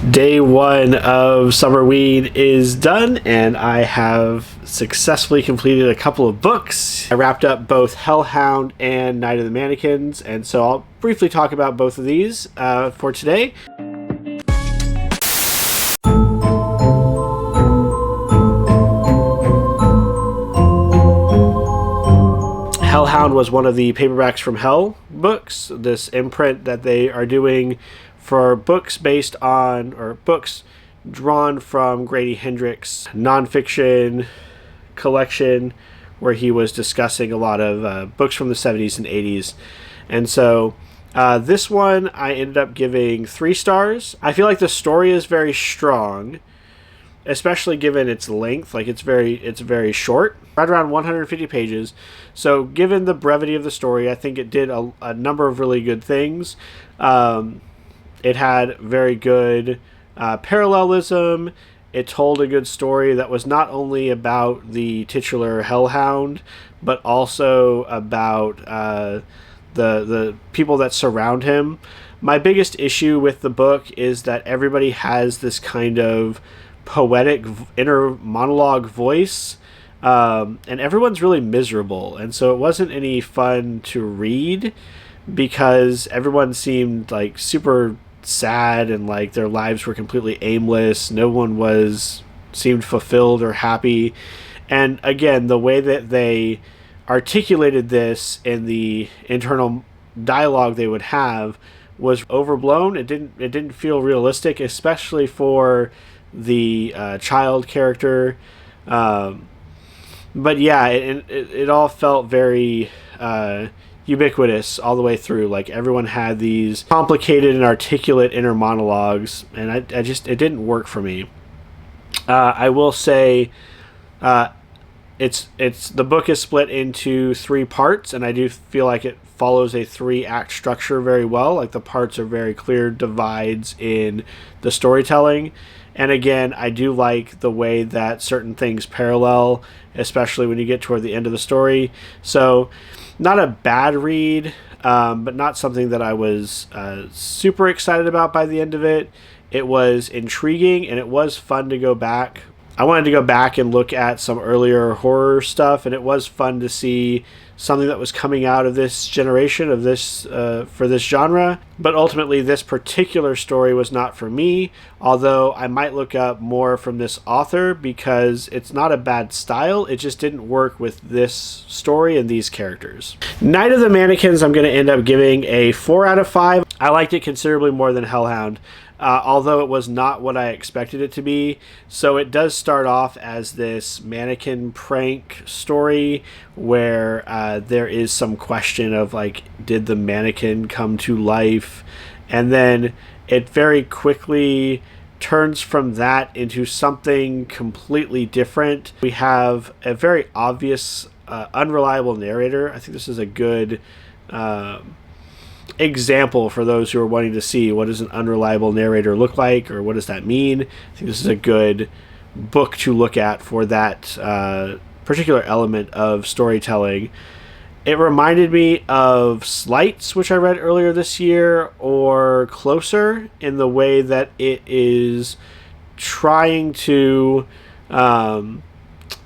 Day one of Summerween is done, and I have successfully completed a couple of books. I wrapped up both Hellhound and Night of the Mannequins, and so I'll briefly talk about both of these for today. Hellhound was one of the Paperbacks from Hell books, this imprint that they are doing for books based on, or books drawn from Grady Hendrix' nonfiction collection, where he was discussing a lot of books from the 70s and 80s. And so this one I ended up giving 3 stars. I feel like the story is very strong, especially given its length. Like it's very short, right around 150 pages. So given the brevity of the story, I think it did a number of really good things. It had very good parallelism. It told a good story that was not only about the titular Hellhound, but also about the people that surround him. My biggest issue with the book is that everybody has this kind of poetic inner monologue voice, and everyone's really miserable, and so it wasn't any fun to read because everyone seemed like super sad and like their lives were completely aimless. No one seemed fulfilled or happy. And again, the way that they articulated this in the internal dialogue they would have was overblown. It didn't feel realistic, especially for the child character. But yeah, it all felt very ubiquitous all the way through. Like everyone had these complicated and articulate inner monologues, and it didn't work for me. I will say the book is split into 3 parts, and I do feel like it follows a 3-act structure very well. Like the parts are very clear divides in the storytelling. And again, I do like the way that certain things parallel, especially when you get toward the end of the story. So not a bad read, but not something that I was super excited about by the end of it. It was intriguing, and it was fun to go back. I wanted to go back and look at some earlier horror stuff, and it was fun to see something that was coming out of this generation of this for this genre. But ultimately, this particular story was not for me, although I might look up more from this author because it's not a bad style. It just didn't work with this story and these characters. Night of the Mannequins, I'm going to end up giving a 4 out of 5. I liked it considerably more than Hellhound. Although it was not what I expected it to be. So it does start off as this mannequin prank story where there is some question of like, did the mannequin come to life? And then it very quickly turns from that into something completely different. We have a very obvious unreliable narrator. I think this is a good example for those who are wanting to see what does an unreliable narrator look like, or what does that mean. I think this is a good book to look at for that particular element of storytelling. It reminded me of Slights, which I read earlier this year, or Closer, in the way that it is trying to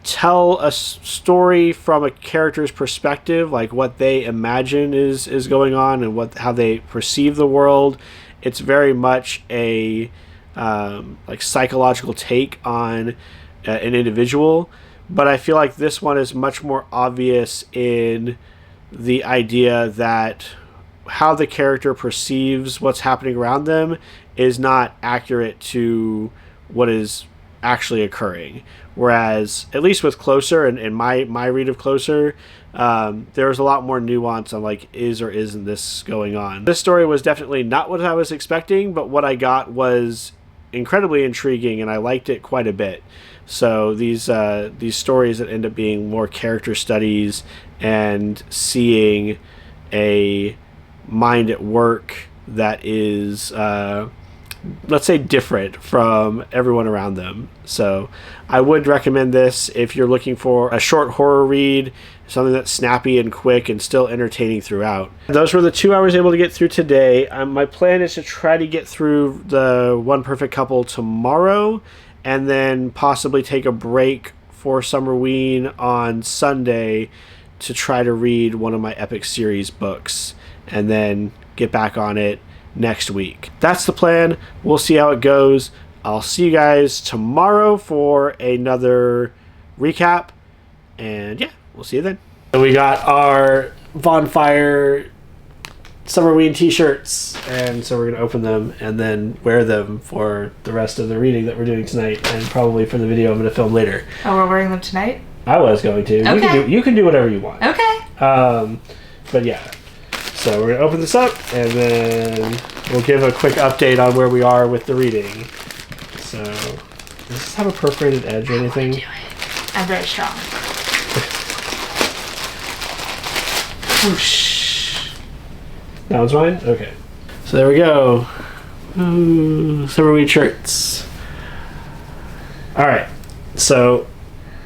tell a story from a character's perspective, like what they imagine is going on and how they perceive the world. It's very much a like psychological take on an individual, but I feel like this one is much more obvious in the idea that how the character perceives what's happening around them is not accurate to what is actually occurring. Whereas, at least with Closer, and in my read of Closer, there's a lot more nuance on like, is or isn't this going on. This story was definitely not what I was expecting, but what I got was incredibly intriguing, and I liked it quite a bit. So these stories that end up being more character studies and seeing a mind at work that is let's say, different from everyone around them. So I would recommend this if you're looking for a short horror read, something that's snappy and quick and still entertaining throughout. Those were the 2 I was able to get through today. My plan is to try to get through the One Perfect Couple tomorrow, and then possibly take a break for Summerween on Sunday to try to read one of my Epic Series books, and then get back on it next week. That's the plan. We'll see how it goes. I'll see you guys tomorrow for another recap, and yeah, we'll see you then. So we got our Bonfire Summerween t-shirts, and so we're going to open them and then wear them for the rest of the reading that we're doing tonight, and probably for the video I'm going to film later. Oh, we're wearing them tonight? I was going to. Okay. You can do whatever you want. Okay. But yeah. So we're going to open this up, and then we'll give a quick update on where we are with the reading. So, does this have a perforated edge or anything? Do it. I'm very strong. Whoosh. That one's mine? Okay. So there we go. Summerween shirts. Alright. So,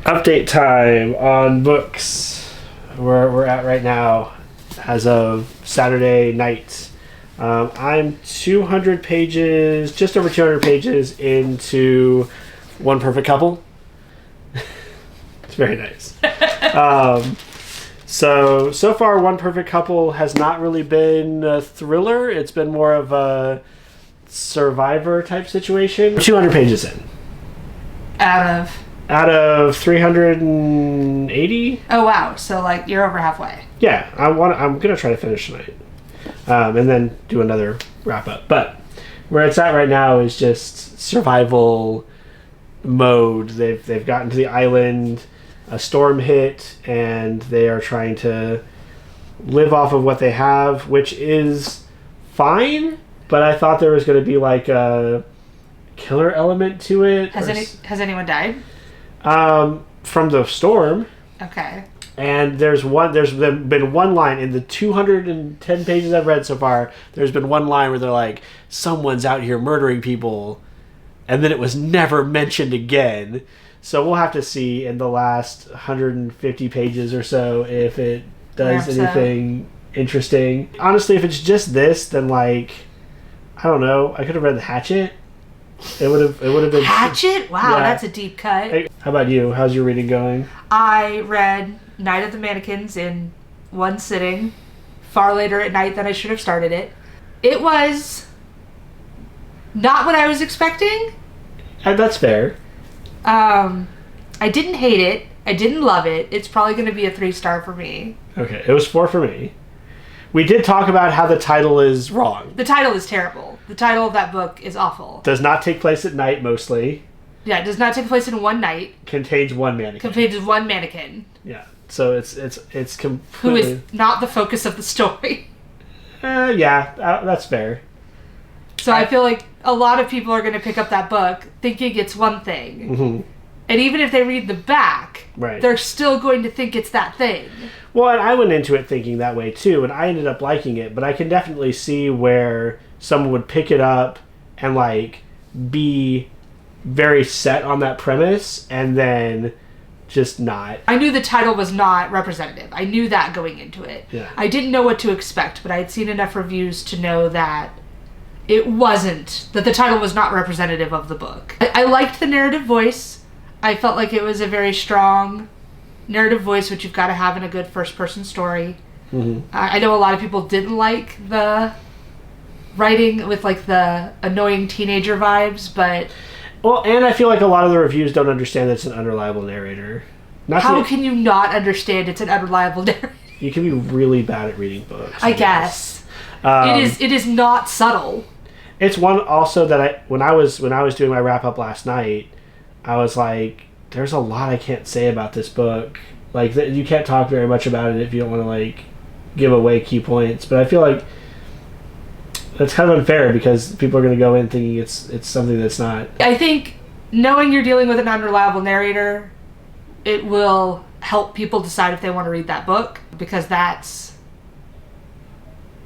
update time on books. Where we're at right now as of Saturday night. I'm 200 pages, just over 200 pages into One Perfect Couple. It's very nice. So far, One Perfect Couple has not really been a thriller. It's been more of a Survivor type situation. 200 pages in. Out of 380. Oh wow! So like you're over halfway. Yeah, I'm gonna try to finish tonight, and then do another wrap up. But where it's at right now is just survival mode. They've gotten to the island. A storm hit, and they are trying to live off of what they have, which is fine. But I thought there was going to be like a killer element to it. Has anyone died? From the storm. Okay. And there's been one line in the 210 pages I've read so far. There's been one line where they're like, someone's out here murdering people, and then it was never mentioned again. So we'll have to see in the last 150 pages or so if it does anything interesting. Honestly, if it's just this, then like, I don't know. I could have read The Hatchet. It would have been Hatchet. Wow, yeah. That's a deep cut. Hey, how about you? How's your reading going? I read Night of the Mannequins in one sitting, far later at night than I should have started it. It was not what I was expecting. That's fair. I didn't hate it. I didn't love it. It's probably going to be a 3-star for me. Okay, it was 4 for me. We did talk about how the title is wrong. The title is terrible. The title of that book is awful. Does not take place at night, mostly. Yeah, it does not take place in one night. Contains one mannequin. Contains one mannequin. Yeah, so it's completely... Who is not the focus of the story. Yeah, that's fair. So I feel like a lot of people are going to pick up that book thinking it's one thing. Mm-hmm. And even if they read the back, right, they're still going to think it's that thing. Well, and I went into it thinking that way too, and I ended up liking it, but I can definitely see where someone would pick it up and like be very set on that premise and then just not. I knew the title was not representative. I knew that going into it. Yeah. I didn't know what to expect, but I had seen enough reviews to know that it wasn't, that the title was not representative of the book. I liked the narrative voice. I felt like it was a very strong narrative voice, which you've got to have in a good first-person story. Mm-hmm. I know a lot of people didn't like the writing with like the annoying teenager vibes, but... Well, and I feel like a lot of the reviews don't understand that it's an unreliable narrator. How can you not understand it's an unreliable narrator? You can be really bad at reading books. I guess. It is not subtle. It's one also that when I was doing my wrap-up last night, I was like, there's a lot I can't say about this book. Like, you can't talk very much about it if you don't want to, like, give away key points. But I feel like that's kind of unfair because people are going to go in thinking it's something that's not. I think knowing you're dealing with an unreliable narrator, it will help people decide if they want to read that book, because that's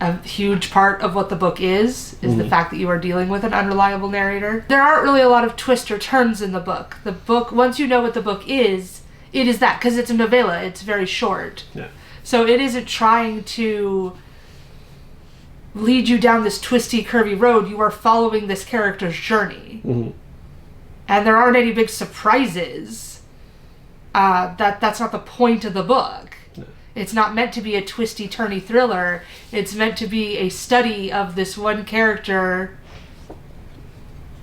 a huge part of what the book is the fact that you are dealing with an unreliable narrator. There aren't really a lot of twists or turns in the book. The book, once you know what the book is, it is that, because it's a novella. It's very short. Yeah. So it isn't trying to lead you down this twisty, curvy road. You are following this character's journey. Mm-hmm. And there aren't any big surprises. That's not the point of the book. No. It's not meant to be a twisty, turny thriller. It's meant to be a study of this one character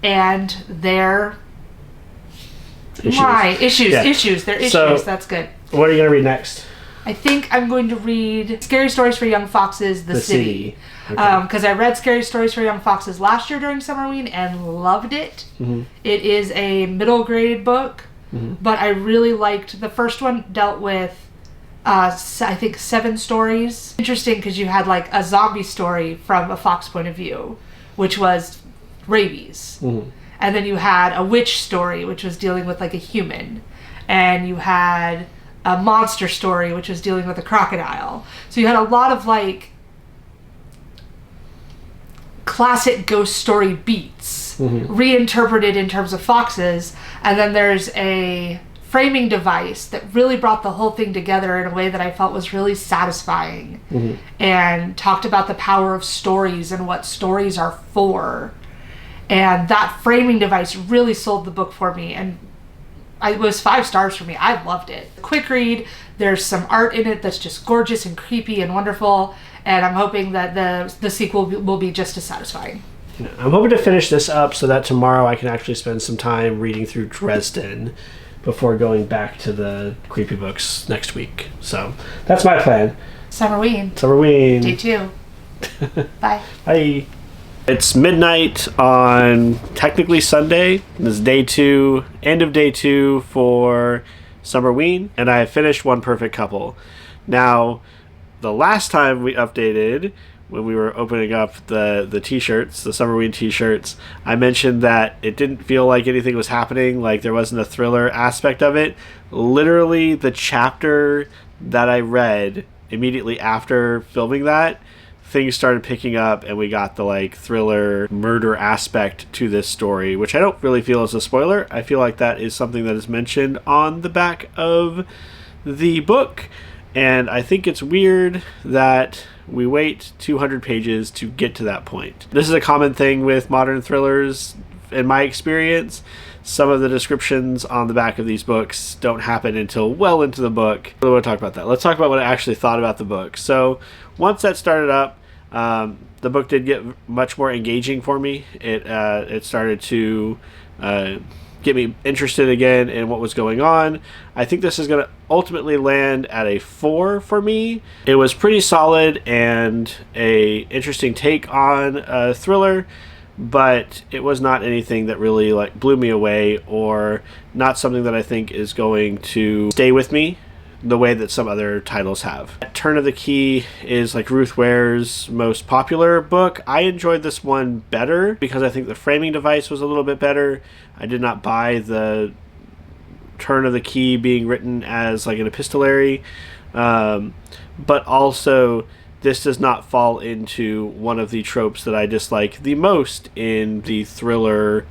and their issues. Yeah. Issues. Their issues. So, that's good. What are you going to read next? I think I'm going to read Scary Stories for Young Foxes, The City. Okay. Because I read Scary Stories for Young Foxes last year during Summerween and loved it. Mm-hmm. It is a middle grade book, but I really liked the first one. Dealt with I think 7 stories. Interesting, because you had like a zombie story from a fox point of view, which was rabies. Mm-hmm. And then you had a witch story, which was dealing with like a human. And you had a monster story, which was dealing with a crocodile. So you had a lot of like classic ghost story beats reinterpreted in terms of foxes. And then there's a framing device that really brought the whole thing together in a way that I felt was really satisfying, and talked about the power of stories and what stories are for. And that framing device really sold the book for me, and it was 5 stars for me. I loved it. Quick read. There's some art in it that's just gorgeous and creepy and wonderful, and I'm hoping that the sequel will be just as satisfying. I'm hoping to finish this up so that tomorrow I can actually spend some time reading through Dresden before going back to the creepy books next week. So that's my plan. Summerween. Day 2. Bye. Bye. It's midnight on technically Sunday. This is day 2, end of day 2 for Summerween, and I have finished One Perfect Couple. Now, the last time we updated, when we were opening up the t-shirts, the Summerween t-shirts, I mentioned that it didn't feel like anything was happening, like there wasn't a thriller aspect of it. Literally, the chapter that I read immediately after filming that, things started picking up, and we got the like thriller murder aspect to this story, which I don't really feel is a spoiler. I feel like that is something that is mentioned on the back of the book, and I think it's weird that we wait 200 pages to get to that point. This is a common thing with modern thrillers in my experience. Some of the descriptions on the back of these books don't happen until well into the book. I don't want to talk about that. Let's talk about what I actually thought about the book. So once that started up, the book did get much more engaging for me. It started to get me interested again in what was going on. I think this is going to ultimately land at a 4 for me. It was pretty solid and a interesting take on a thriller, but it was not anything that really like blew me away, or not something that I think is going to stay with me the way that some other titles have. Turn of the Key is like Ruth Ware's most popular book. I enjoyed this one better because I think the framing device was a little bit better. I did not buy the Turn of the Key being written as like an epistolary, but also this does not fall into one of the tropes that I dislike the most in the thriller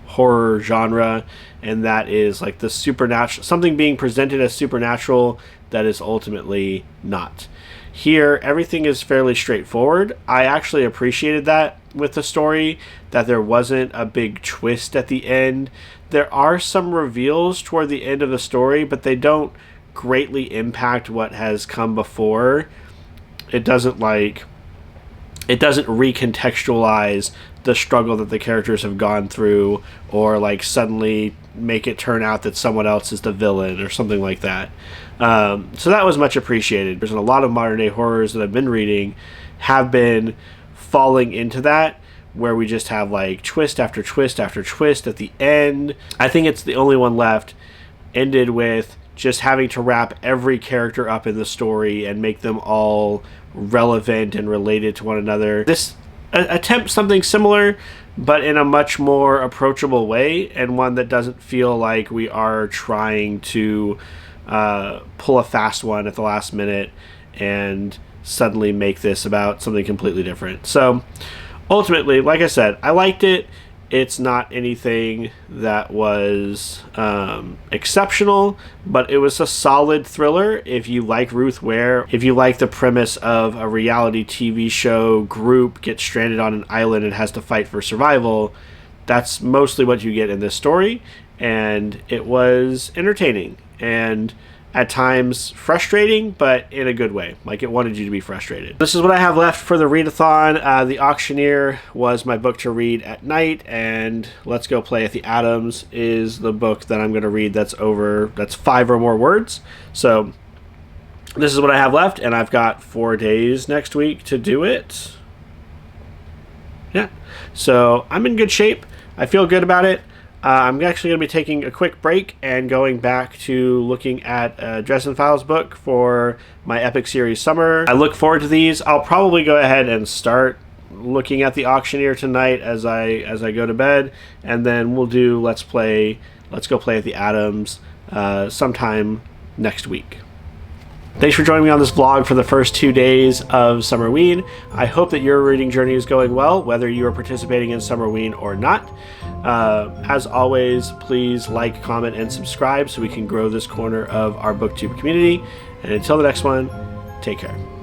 horror genre, and that is like the supernatural, something being presented as supernatural that is ultimately not. Here, everything is fairly straightforward. I actually appreciated that with the story, that there wasn't a big twist at the end. There are some reveals toward the end of the story, but they don't greatly impact what has come before. It doesn't recontextualize the struggle that the characters have gone through, or like suddenly make it turn out that someone else is the villain or something like that. So that was much appreciated. There's a lot of modern day horrors that I've been reading have been falling into that, where we just have like twist after twist after twist at the end. I think it's the only one left ended with just having to wrap every character up in the story and make them all relevant and related to one another. This attempts something similar, but in a much more approachable way, and one that doesn't feel like we are trying to pull a fast one at the last minute and suddenly make this about something completely different. So ultimately, like I said, I liked it. It's not anything that was exceptional, but it was a solid thriller. If you like Ruth Ware, if you like the premise of a reality TV show group gets stranded on an island and has to fight for survival, that's mostly what you get in this story. And it was entertaining and at times frustrating, but in a good way. Like, it wanted you to be frustrated. This is what I have left for the readathon. The Auctioneer was my book to read at night, and Let's Go Play at the Atoms is the book that I'm going to read that's 5 or more words. So this is what I have left, and I've got 4 days next week to do it. Yeah. So I'm in good shape. I feel good about it. I'm actually going to be taking a quick break and going back to looking at Dresden Files book for my Epic Series Summer. I look forward to these. I'll probably go ahead and start looking at the Auctioneer tonight as I go to bed, and then we'll do Let's Go Play at the Atoms sometime next week. Thanks for joining me on this vlog for the first 2 days of Summerween. I hope that your reading journey is going well, whether you are participating in Summerween or not. As always, please like, comment, and subscribe so we can grow this corner of our BookTube community. And until the next one, take care.